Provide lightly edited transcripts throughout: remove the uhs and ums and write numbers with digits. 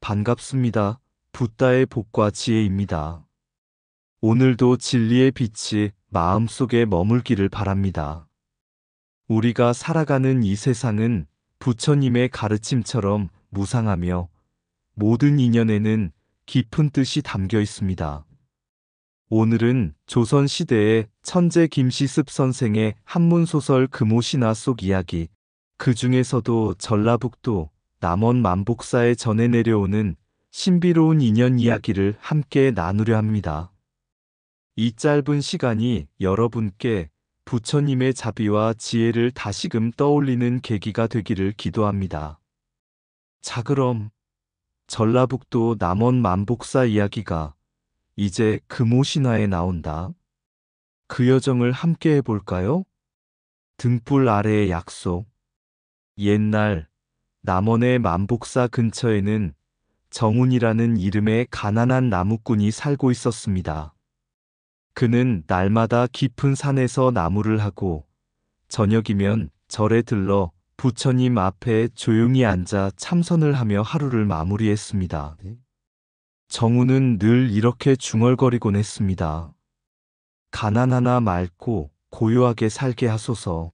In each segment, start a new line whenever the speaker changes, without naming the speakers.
반갑습니다. 붓다의 복과 지혜입니다. 오늘도 진리의 빛이 마음속에 머물기를 바랍니다. 우리가 살아가는 이 세상은 부처님의 가르침처럼 무상하며 모든 인연에는 깊은 뜻이 담겨 있습니다. 오늘은 조선시대의 천재 김시습 선생의 한문소설 금오신화 속 이야기, 그 중에서도 전라북도 남원 만복사에 전해 내려오는 신비로운 인연 이야기를 함께 나누려 합니다. 이 짧은 시간이 여러분께 부처님의 자비와 지혜를 다시금 떠올리는 계기가 되기를 기도합니다. 자, 그럼 전라북도 남원 만복사 이야기가 이제 금오신화에 나온다. 그 여정을 함께 해볼까요? 등불 아래의 약속. 옛날 남원의 만복사 근처에는 정운이라는 이름의 가난한 나무꾼이 살고 있었습니다. 그는 날마다 깊은 산에서 나무를 하고 저녁이면 절에 들러 부처님 앞에 조용히 앉아 참선을 하며 하루를 마무리했습니다. 정우는 늘 이렇게 중얼거리곤 했습니다. 가난하나 맑고 고요하게 살게 하소서.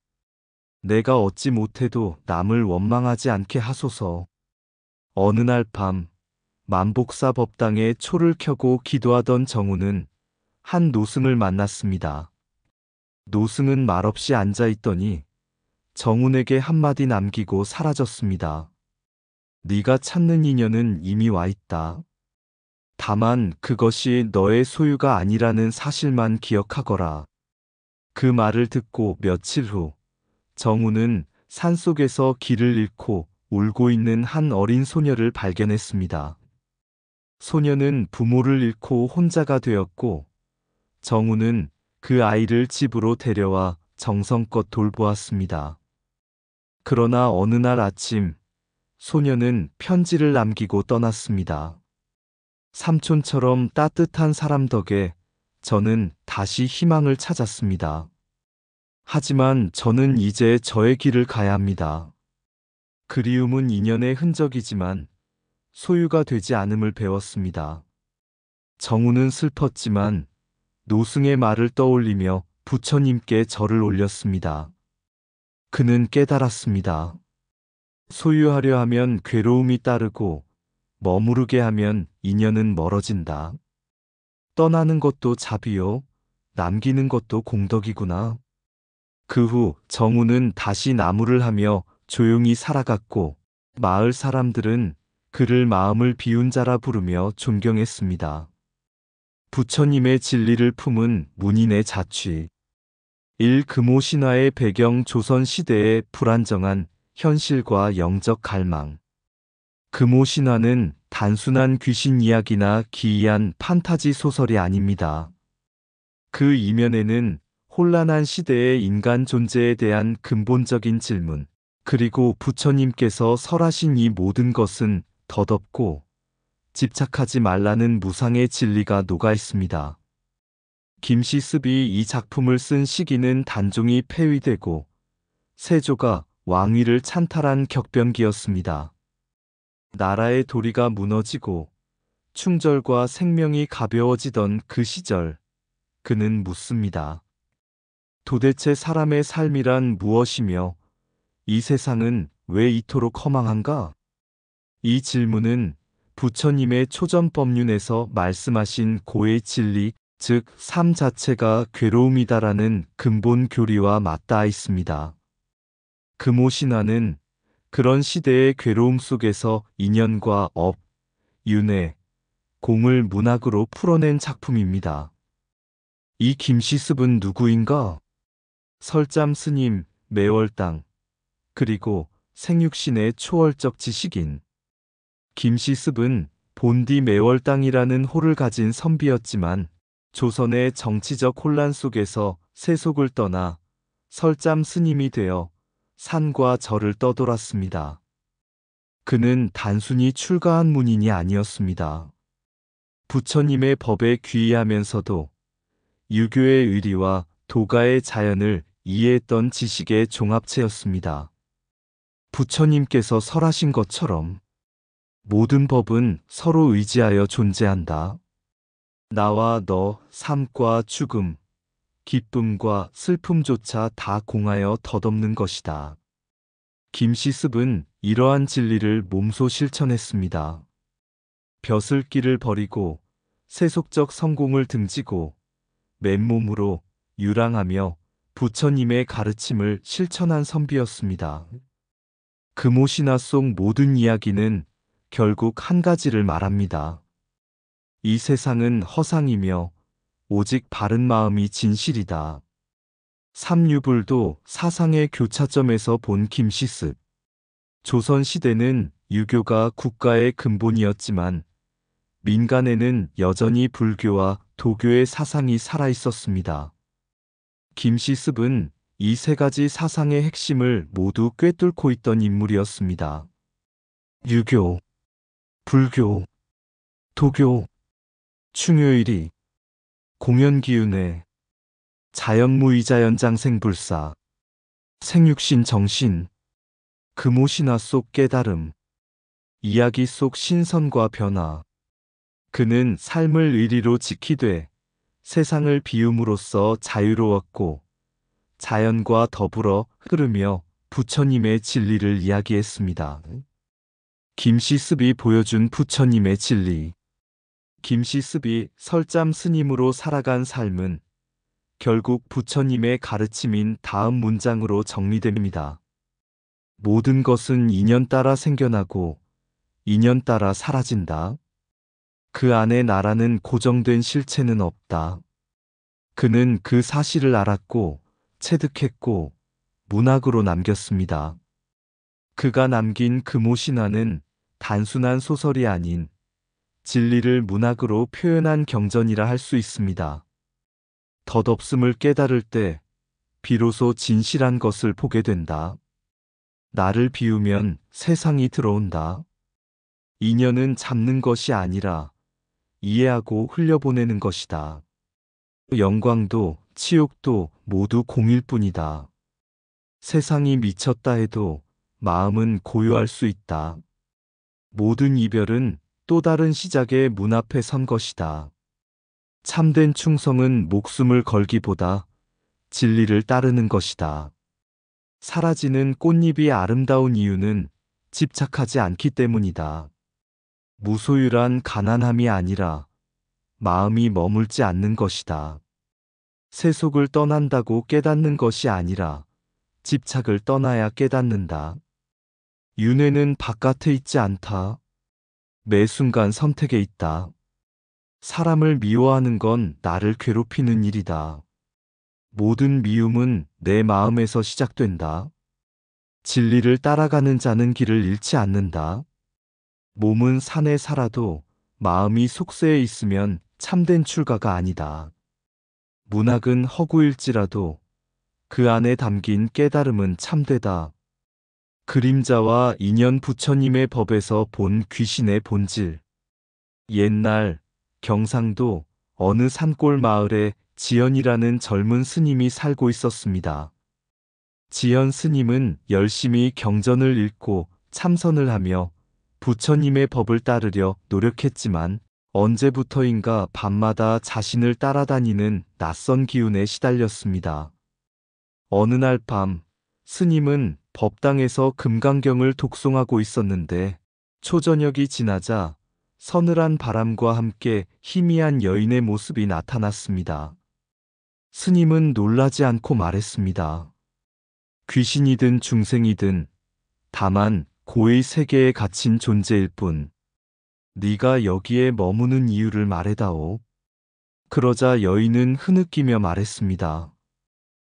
내가 얻지 못해도 남을 원망하지 않게 하소서. 어느 날 밤 만복사 법당에 초를 켜고 기도하던 정우는 한 노승을 만났습니다. 노승은 말없이 앉아 있더니 정운에게 한마디 남기고 사라졌습니다. 네가 찾는 인연은 이미 와 있다. 다만 그것이 너의 소유가 아니라는 사실만 기억하거라. 그 말을 듣고 며칠 후 정우는 산속에서 길을 잃고 울고 있는 한 어린 소녀를 발견했습니다. 소녀는 부모를 잃고 혼자가 되었고 정우는 그 아이를 집으로 데려와 정성껏 돌보았습니다. 그러나 어느 날 아침 소녀는 편지를 남기고 떠났습니다. 삼촌처럼 따뜻한 사람 덕에 저는 다시 희망을 찾았습니다. 하지만 저는 이제 저의 길을 가야 합니다. 그리움은 인연의 흔적이지만 소유가 되지 않음을 배웠습니다. 정우는 슬펐지만 노승의 말을 떠올리며 부처님께 절을 올렸습니다. 그는 깨달았습니다. 소유하려 하면 괴로움이 따르고 머무르게 하면 인연은 멀어진다. 떠나는 것도 자비요, 남기는 것도 공덕이구나. 그 후 정우는 다시 나무를 하며 조용히 살아갔고 마을 사람들은 그를 마음을 비운 자라 부르며 존경했습니다. 부처님의 진리를 품은 문인의 자취. 금오신화의 배경 조선시대의 불안정한 현실과 영적 갈망. 금오신화는 단순한 귀신 이야기나 기이한 판타지 소설이 아닙니다. 그 이면에는 혼란한 시대의 인간 존재에 대한 근본적인 질문, 그리고 부처님께서 설하신 이 모든 것은 덧없고 집착하지 말라는 무상의 진리가 녹아 있습니다. 김시습이 이 작품을 쓴 시기는 단종이 폐위되고 세조가 왕위를 찬탈한 격변기였습니다. 나라의 도리가 무너지고 충절과 생명이 가벼워지던 그 시절, 그는 묻습니다. 도대체 사람의 삶이란 무엇이며 이 세상은 왜 이토록 허망한가? 이 질문은 부처님의 초전법륜에서 말씀하신 고의 진리, 즉 삶 자체가 괴로움이다라는 근본 교리와 맞닿아 있습니다. 금오신화는 그런 시대의 괴로움 속에서 인연과 업, 윤회, 공을 문학으로 풀어낸 작품입니다. 이 김시습은 누구인가? 설잠 스님, 매월당, 그리고 생육신의 초월적 지식인. 김시습은 본디 매월당이라는 호를 가진 선비였지만 조선의 정치적 혼란 속에서 세속을 떠나 설잠 스님이 되어 산과 절을 떠돌았습니다. 그는 단순히 출가한 문인이 아니었습니다. 부처님의 법에 귀의하면서도 유교의 의리와 도가의 자연을 이해했던 지식의 종합체였습니다. 부처님께서 설하신 것처럼 모든 법은 서로 의지하여 존재한다. 나와 너, 삶과 죽음, 기쁨과 슬픔조차 다 공하여 덧없는 것이다. 김시습은 이러한 진리를 몸소 실천했습니다. 벼슬길을 버리고 세속적 성공을 등지고 맨몸으로 유랑하며 부처님의 가르침을 실천한 선비였습니다. 금오신화 속 모든 이야기는 결국 한 가지를 말합니다. 이 세상은 허상이며 오직 바른 마음이 진실이다. 삼유불도 사상의 교차점에서 본 김시습. 조선시대는 유교가 국가의 근본이었지만 민간에는 여전히 불교와 도교의 사상이 살아있었습니다. 김시습은 이 세 가지 사상의 핵심을 모두 꿰뚫고 있던 인물이었습니다. 유교, 불교, 도교, 충효일이, 공연기운회, 자연무의자연장생불사, 생육신 정신, 금오신화 속 깨달음, 이야기 속 신선과 변화. 그는 삶을 의리로 지키되 세상을 비움으로써 자유로웠고 자연과 더불어 흐르며 부처님의 진리를 이야기했습니다. 김시습이 보여준 부처님의 진리. 김시습이 설잠 스님으로 살아간 삶은 결국 부처님의 가르침인 다음 문장으로 정리됩니다. 모든 것은 인연 따라 생겨나고 인연 따라 사라진다. 그 안에 나라는 고정된 실체는 없다. 그는 그 사실을 알았고 체득했고 문학으로 남겼습니다. 그가 남긴 금오신화는 단순한 소설이 아닌 진리를 문학으로 표현한 경전이라 할 수 있습니다. 덧없음을 깨달을 때 비로소 진실한 것을 보게 된다. 나를 비우면 세상이 들어온다. 인연은 잡는 것이 아니라 이해하고 흘려보내는 것이다. 영광도 치욕도 모두 공일 뿐이다. 세상이 미쳤다 해도 마음은 고요할 수 있다. 모든 이별은 또 다른 시작의 문 앞에 선 것이다. 참된 충성은 목숨을 걸기보다 진리를 따르는 것이다. 사라지는 꽃잎이 아름다운 이유는 집착하지 않기 때문이다. 무소유란 가난함이 아니라 마음이 머물지 않는 것이다. 세속을 떠난다고 깨닫는 것이 아니라 집착을 떠나야 깨닫는다. 윤회는 바깥에 있지 않다. 매 순간 선택에 있다. 사람을 미워하는 건 나를 괴롭히는 일이다. 모든 미움은 내 마음에서 시작된다. 진리를 따라가는 자는 길을 잃지 않는다. 몸은 산에 살아도 마음이 속세에 있으면 참된 출가가 아니다. 문학은 허구일지라도 그 안에 담긴 깨달음은 참되다. 그림자와 인연 부처님의 법에서 본 귀신의 본질. 옛날 경상도 어느 산골 마을에 지연이라는 젊은 스님이 살고 있었습니다. 지연 스님은 열심히 경전을 읽고 참선을 하며 부처님의 법을 따르려 노력했지만 언제부터인가 밤마다 자신을 따라다니는 낯선 기운에 시달렸습니다. 어느 날 밤, 스님은 법당에서 금강경을 독송하고 있었는데 초저녁이 지나자 서늘한 바람과 함께 희미한 여인의 모습이 나타났습니다. 스님은 놀라지 않고 말했습니다. 귀신이든 중생이든 다만 고의 세계에 갇힌 존재일 뿐. 네가 여기에 머무는 이유를 말해다오. 그러자 여인은 흐느끼며 말했습니다.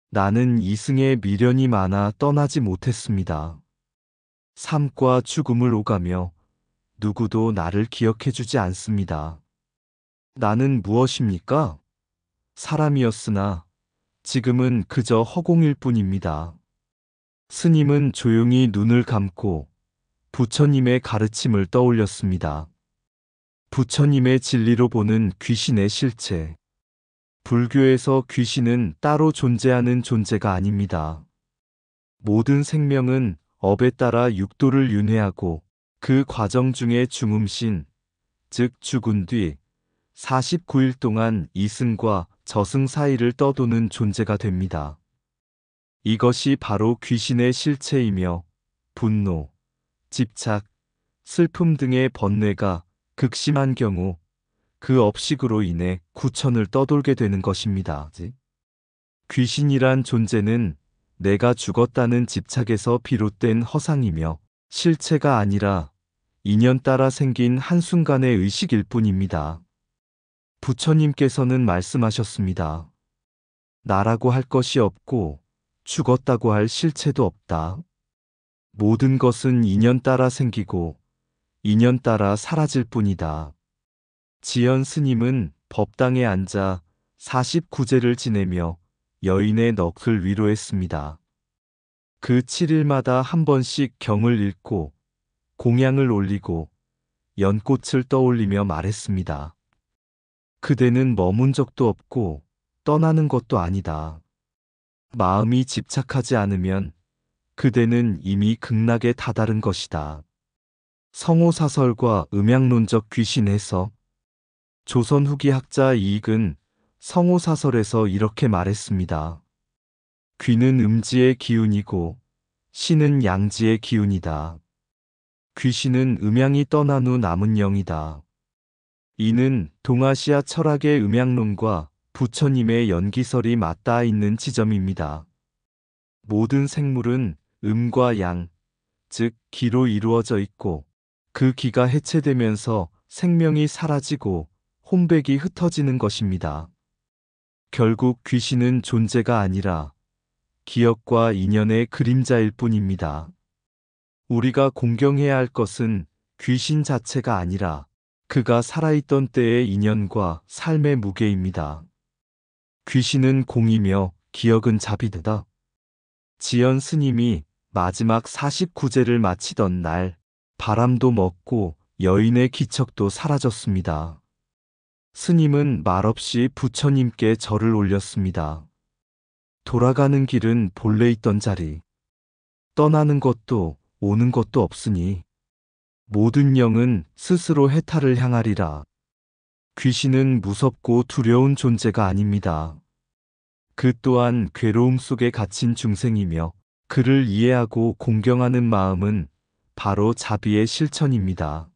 나는 이승에 미련이 많아 떠나지 못했습니다. 삶과 죽음을 오가며 누구도 나를 기억해주지 않습니다. 나는 무엇입니까? 사람이었으나 지금은 그저 허공일 뿐입니다. 스님은 조용히 눈을 감고 부처님의 가르침을 떠올렸습니다. 부처님의 진리로 보는 귀신의 실체. 불교에서 귀신은 따로 존재하는 존재가 아닙니다. 모든 생명은 업에 따라 육도를 윤회하고 그 과정 중에 중음신, 즉 죽은 뒤 49일 동안 이승과 저승 사이를 떠도는 존재가 됩니다. 이것이 바로 귀신의 실체이며 분노, 집착, 슬픔 등의 번뇌가 극심한 경우 그 업식으로 인해 구천을 떠돌게 되는 것입니다. 귀신이란 존재는 내가 죽었다는 집착에서 비롯된 허상이며 실체가 아니라 인연 따라 생긴 한순간의 의식일 뿐입니다. 부처님께서는 말씀하셨습니다. 나라고 할 것이 없고 죽었다고 할 실체도 없다. 모든 것은 인연 따라 생기고 인연 따라 사라질 뿐이다. 지연 스님은 법당에 앉아 49제를 지내며 여인의 넋을 위로했습니다. 그 7일마다 한 번씩 경을 읽고 공양을 올리고 연꽃을 떠올리며 말했습니다. 그대는 머문 적도 없고 떠나는 것도 아니다. 마음이 집착하지 않으면 그대는 이미 극락에 다다른 것이다. 성호사설과 음양론적 귀신 해석. 조선 후기 학자 이익은 성호사설에서 이렇게 말했습니다. 귀는 음지의 기운이고 신은 양지의 기운이다. 귀신은 음양이 떠난 후 남은 영이다. 이는 동아시아 철학의 음양론과 부처님의 연기설이 맞닿아 있는 지점입니다. 모든 생물은 음과 양, 즉 기로 이루어져 있고 그 기가 해체되면서 생명이 사라지고 혼백이 흩어지는 것입니다. 결국 귀신은 존재가 아니라 기억과 인연의 그림자일 뿐입니다. 우리가 공경해야 할 것은 귀신 자체가 아니라 그가 살아있던 때의 인연과 삶의 무게입니다. 귀신은 공이며 기억은 자비되다. 지연 스님이 마지막 49제를 마치던 날 바람도 먹고 여인의 기척도 사라졌습니다. 스님은 말없이 부처님께 절을 올렸습니다. 돌아가는 길은 본래 있던 자리. 떠나는 것도 오는 것도 없으니 모든 영은 스스로 해탈을 향하리라. 귀신은 무섭고 두려운 존재가 아닙니다. 그 또한 괴로움 속에 갇힌 중생이며 그를 이해하고 공경하는 마음은 바로 자비의 실천입니다.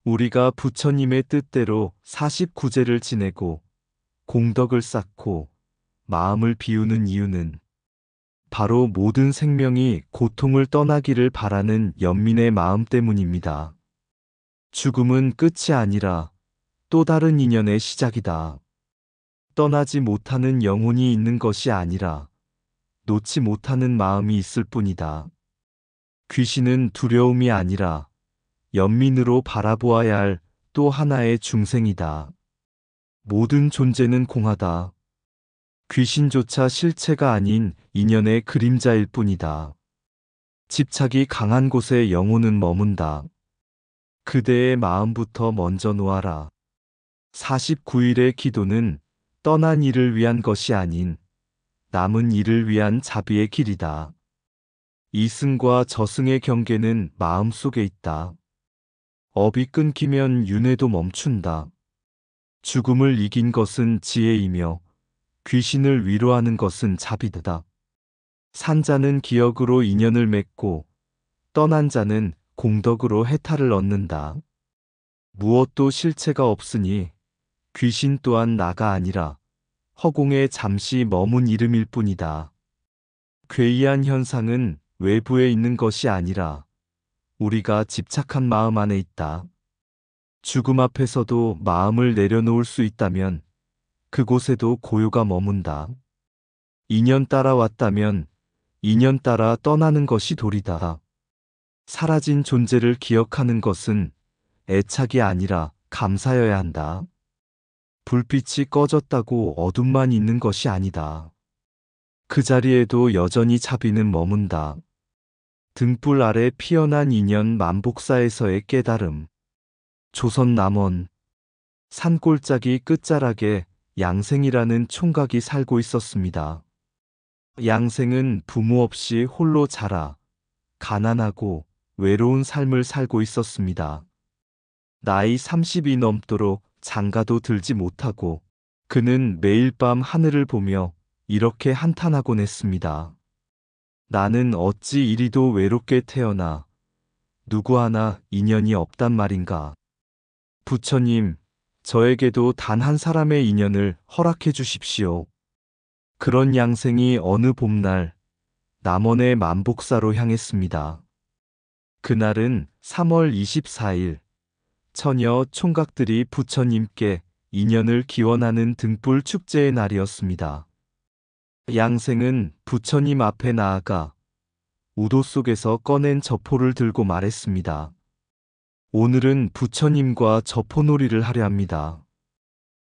우리가 부처님의 뜻대로 49제를 지내고 공덕을 쌓고 마음을 비우는 이유는 바로 모든 생명이 고통을 떠나기를 바라는 연민의 마음 때문입니다. 죽음은 끝이 아니라 또 다른 인연의 시작이다. 떠나지 못하는 영혼이 있는 것이 아니라 놓지 못하는 마음이 있을 뿐이다. 귀신은 두려움이 아니라 연민으로 바라보아야 할 또 하나의 중생이다. 모든 존재는 공하다. 귀신조차 실체가 아닌 인연의 그림자일 뿐이다. 집착이 강한 곳에 영혼은 머문다. 그대의 마음부터 먼저 놓아라. 49일의 기도는 떠난 이를 위한 것이 아닌 남은 이를 위한 자비의 길이다. 이승과 저승의 경계는 마음속에 있다. 업이 끊기면 윤회도 멈춘다. 죽음을 이긴 것은 지혜이며 귀신을 위로하는 것은 자비다. 산 자는 기억으로 인연을 맺고 떠난 자는 공덕으로 해탈을 얻는다. 무엇도 실체가 없으니 귀신 또한 나가 아니라 허공에 잠시 머문 이름일 뿐이다. 괴이한 현상은 외부에 있는 것이 아니라 우리가 집착한 마음 안에 있다. 죽음 앞에서도 마음을 내려놓을 수 있다면 그곳에도 고요가 머문다. 인연 따라 왔다면 인연 따라 떠나는 것이 도리다. 사라진 존재를 기억하는 것은 애착이 아니라 감사여야 한다. 불빛이 꺼졌다고 어둠만 있는 것이 아니다. 그 자리에도 여전히 자비는 머문다. 등불 아래 피어난 인연 만복사에서의 깨달음. 조선 남원 산골짜기 끝자락에 양생이라는 총각이 살고 있었습니다. 양생은 부모 없이 홀로 자라 가난하고 외로운 삶을 살고 있었습니다. 나이 30이 넘도록 장가도 들지 못하고 그는 매일 밤 하늘을 보며 이렇게 한탄하곤 했습니다. 나는 어찌 이리도 외롭게 태어나 누구 하나 인연이 없단 말인가. 부처님, 저에게도 단 한 사람의 인연을 허락해 주십시오. 그런 양생이 어느 봄날 남원의 만복사로 향했습니다. 그날은 3월 24일, 처녀 총각들이 부처님께 인연을 기원하는 등불 축제의 날이었습니다. 양생은 부처님 앞에 나아가 우도 속에서 꺼낸 저포를 들고 말했습니다. 오늘은 부처님과 저포놀이를 하려 합니다.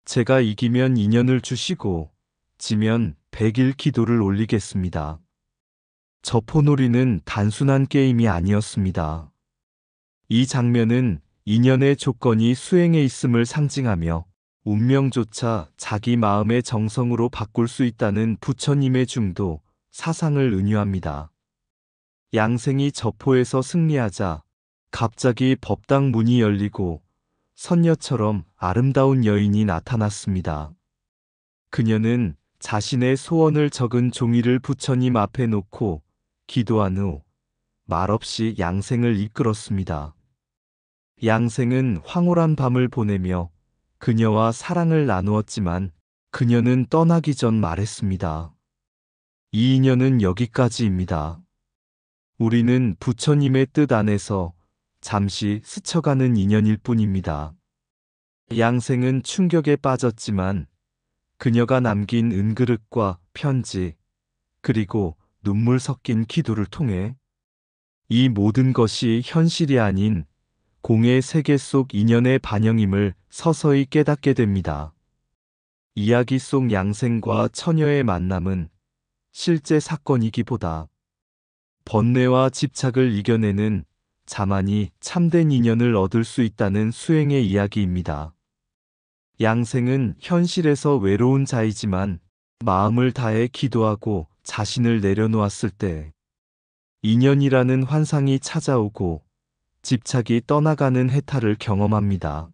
제가 이기면 인연을 주시고 지면 100일 기도를 올리겠습니다. 저포놀이는 단순한 게임이 아니었습니다. 이 장면은 인연의 조건이 수행해 있음을 상징하며 운명조차 자기 마음의 정성으로 바꿀 수 있다는 부처님의 중도 사상을 은유합니다. 양생이 저포에서 승리하자 갑자기 법당 문이 열리고 선녀처럼 아름다운 여인이 나타났습니다. 그녀는 자신의 소원을 적은 종이를 부처님 앞에 놓고 기도한 후 말없이 양생을 이끌었습니다. 양생은 황홀한 밤을 보내며 그녀와 사랑을 나누었지만 그녀는 떠나기 전 말했습니다. 이 인연은 여기까지입니다. 우리는 부처님의 뜻 안에서 잠시 스쳐가는 인연일 뿐입니다. 양생은 충격에 빠졌지만 그녀가 남긴 은그릇과 편지, 그리고 눈물 섞인 기도를 통해 이 모든 것이 현실이 아닌 공의 세계 속 인연의 반영임을 서서히 깨닫게 됩니다. 이야기 속 양생과 처녀의 만남은 실제 사건이기보다 번뇌와 집착을 이겨내는 자만이 참된 인연을 얻을 수 있다는 수행의 이야기입니다. 양생은 현실에서 외로운 자이지만 마음을 다해 기도하고 자신을 내려놓았을 때 인연이라는 환상이 찾아오고 집착이 떠나가는 해탈을 경험합니다.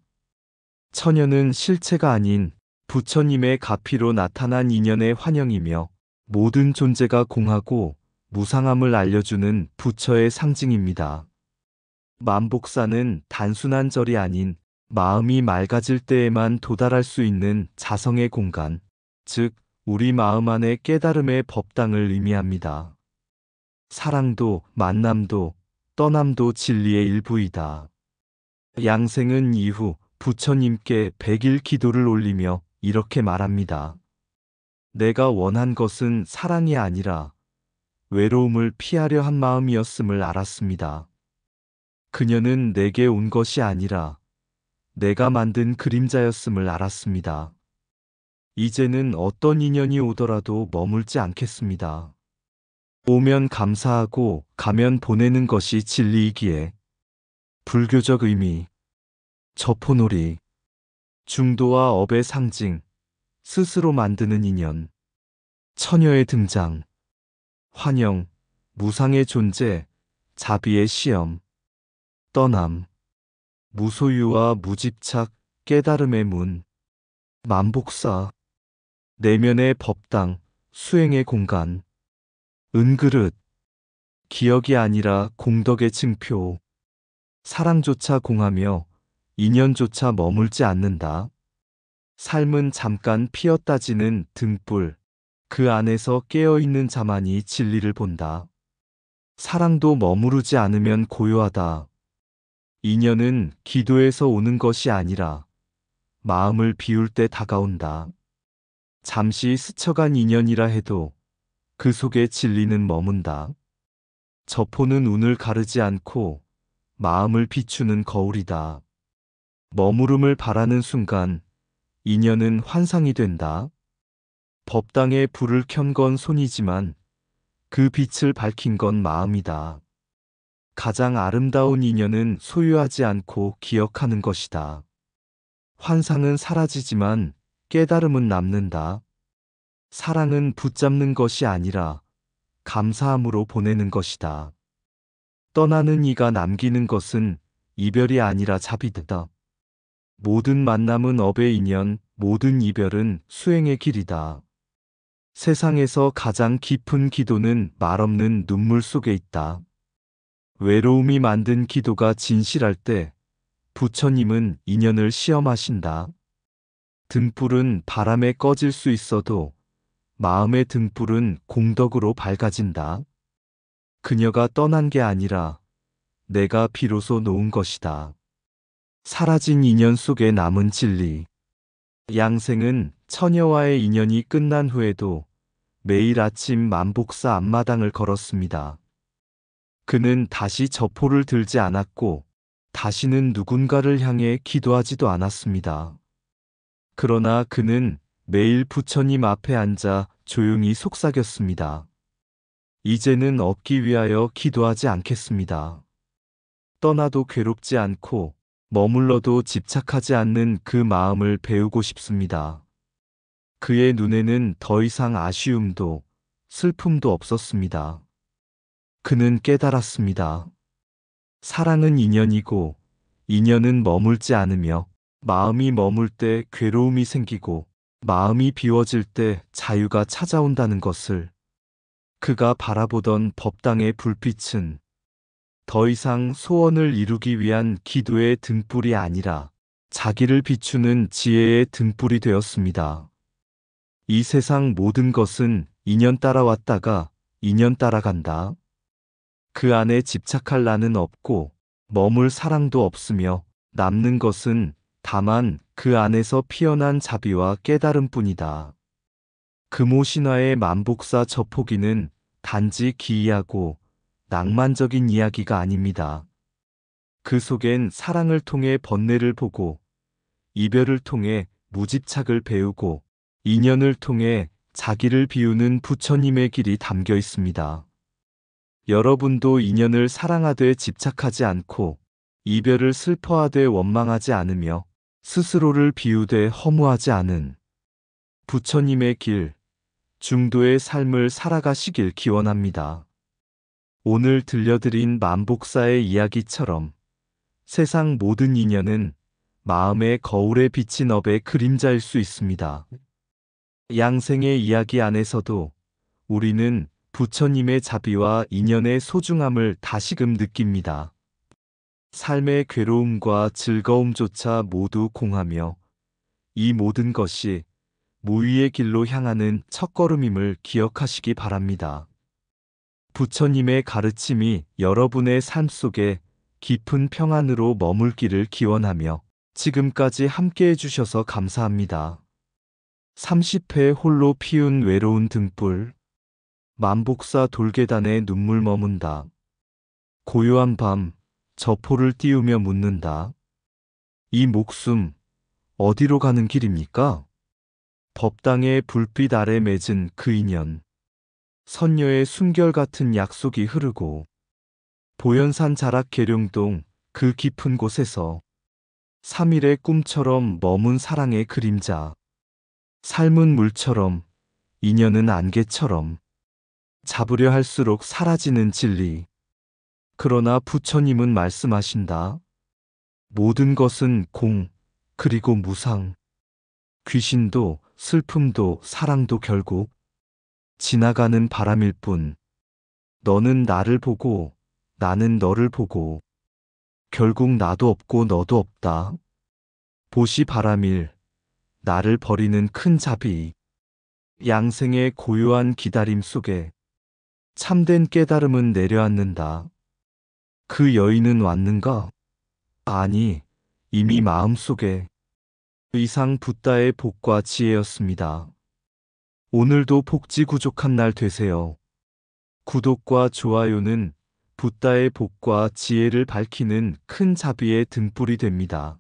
처녀는 실체가 아닌 부처님의 가피로 나타난 인연의 환영이며 모든 존재가 공하고 무상함을 알려주는 부처의 상징입니다. 만복사는 단순한 절이 아닌 마음이 맑아질 때에만 도달할 수 있는 자성의 공간, 즉 우리 마음 안의 깨달음의 법당을 의미합니다. 사랑도 만남도 떠남도 진리의 일부이다. 양생은 이후 부처님께 100일 기도를 올리며 이렇게 말합니다. 내가 원한 것은 사랑이 아니라 외로움을 피하려 한 마음이었음을 알았습니다. 그녀는 내게 온 것이 아니라 내가 만든 그림자였음을 알았습니다. 이제는 어떤 인연이 오더라도 머물지 않겠습니다. 오면 감사하고 가면 보내는 것이 진리이기에. 불교적 의미, 저포놀이, 중도와 업의 상징, 스스로 만드는 인연, 처녀의 등장, 환영, 무상의 존재, 자비의 시험, 떠남, 무소유와 무집착, 깨달음의 문, 만복사, 내면의 법당, 수행의 공간, 은그릇, 기억이 아니라 공덕의 증표, 사랑조차 공하며 인연조차 머물지 않는다. 삶은 잠깐 피었다지는 등불, 그 안에서 깨어있는 자만이 진리를 본다. 사랑도 머무르지 않으면 고요하다. 인연은 기도에서 오는 것이 아니라 마음을 비울 때 다가온다. 잠시 스쳐간 인연이라 해도 그 속에 진리는 머문다. 저포는 운을 가르지 않고 마음을 비추는 거울이다. 머무름을 바라는 순간 인연은 환상이 된다. 법당에 불을 켠 건 손이지만 그 빛을 밝힌 건 마음이다. 가장 아름다운 인연은 소유하지 않고 기억하는 것이다. 환상은 사라지지만 깨달음은 남는다. 사랑은 붙잡는 것이 아니라 감사함으로 보내는 것이다. 떠나는 이가 남기는 것은 이별이 아니라 자비다. 모든 만남은 업의 인연, 모든 이별은 수행의 길이다. 세상에서 가장 깊은 기도는 말없는 눈물 속에 있다. 외로움이 만든 기도가 진실할 때 부처님은 인연을 시험하신다. 등불은 바람에 꺼질 수 있어도 마음의 등불은 공덕으로 밝아진다. 그녀가 떠난 게 아니라 내가 비로소 놓은 것이다. 사라진 인연 속에 남은 진리. 양생은 처녀와의 인연이 끝난 후에도 매일 아침 만복사 앞마당을 걸었습니다. 그는 다시 저포를 들지 않았고 다시는 누군가를 향해 기도하지도 않았습니다. 그러나 그는 매일 부처님 앞에 앉아 조용히 속삭였습니다. 이제는 얻기 위하여 기도하지 않겠습니다. 떠나도 괴롭지 않고 머물러도 집착하지 않는 그 마음을 배우고 싶습니다. 그의 눈에는 더 이상 아쉬움도 슬픔도 없었습니다. 그는 깨달았습니다. 사랑은 인연이고 인연은 머물지 않으며 마음이 머물 때 괴로움이 생기고 마음이 비워질 때 자유가 찾아온다는 것을. 그가 바라보던 법당의 불빛은 더 이상 소원을 이루기 위한 기도의 등불이 아니라 자기를 비추는 지혜의 등불이 되었습니다. 이 세상 모든 것은 인연 따라왔다가 인연 따라간다. 그 안에 집착할 나는 없고 머물 사랑도 없으며 남는 것은 다만 그 안에서 피어난 자비와 깨달음뿐이다. 금오신화의 만복사 저포기는 단지 기이하고 낭만적인 이야기가 아닙니다. 그 속엔 사랑을 통해 번뇌를 보고 이별을 통해 무집착을 배우고 인연을 통해 자기를 비우는 부처님의 길이 담겨 있습니다. 여러분도 인연을 사랑하되 집착하지 않고 이별을 슬퍼하되 원망하지 않으며 스스로를 비우되 허무하지 않은 부처님의 길, 중도의 삶을 살아가시길 기원합니다. 오늘 들려드린 만복사의 이야기처럼 세상 모든 인연은 마음의 거울에 비친 업의 그림자일 수 있습니다. 양생의 이야기 안에서도 우리는 부처님의 자비와 인연의 소중함을 다시금 느낍니다. 삶의 괴로움과 즐거움조차 모두 공하며 이 모든 것이 무위의 길로 향하는 첫걸음임을 기억하시기 바랍니다. 부처님의 가르침이 여러분의 삶 속에 깊은 평안으로 머물기를 기원하며 지금까지 함께 해주셔서 감사합니다. 30회 홀로 피운 외로운 등불. 만복사 돌계단에 눈물 머문다. 고요한 밤, 저포를 띄우며 묻는다. 이 목숨, 어디로 가는 길입니까? 법당의 불빛 아래 맺은 그 인연. 선녀의 숨결 같은 약속이 흐르고 보현산 자락 계룡동 그 깊은 곳에서 3일의 꿈처럼 머문 사랑의 그림자. 삶은 물처럼 인연은 안개처럼 잡으려 할수록 사라지는 진리. 그러나 부처님은 말씀하신다. 모든 것은 공, 그리고 무상. 귀신도 슬픔도 사랑도 결국 지나가는 바람일 뿐. 너는 나를 보고 나는 너를 보고 결국 나도 없고 너도 없다. 보시 바람일 나를 버리는 큰 자비. 양생의 고요한 기다림 속에 참된 깨달음은 내려앉는다. 그 여인은 왔는가? 아니, 이미 마음속에. 이상 붓다의 복과 지혜였습니다. 오늘도 복지구족한 날 되세요. 구독과 좋아요는 붓다의 복과 지혜를 밝히는 큰 자비의 등불이 됩니다.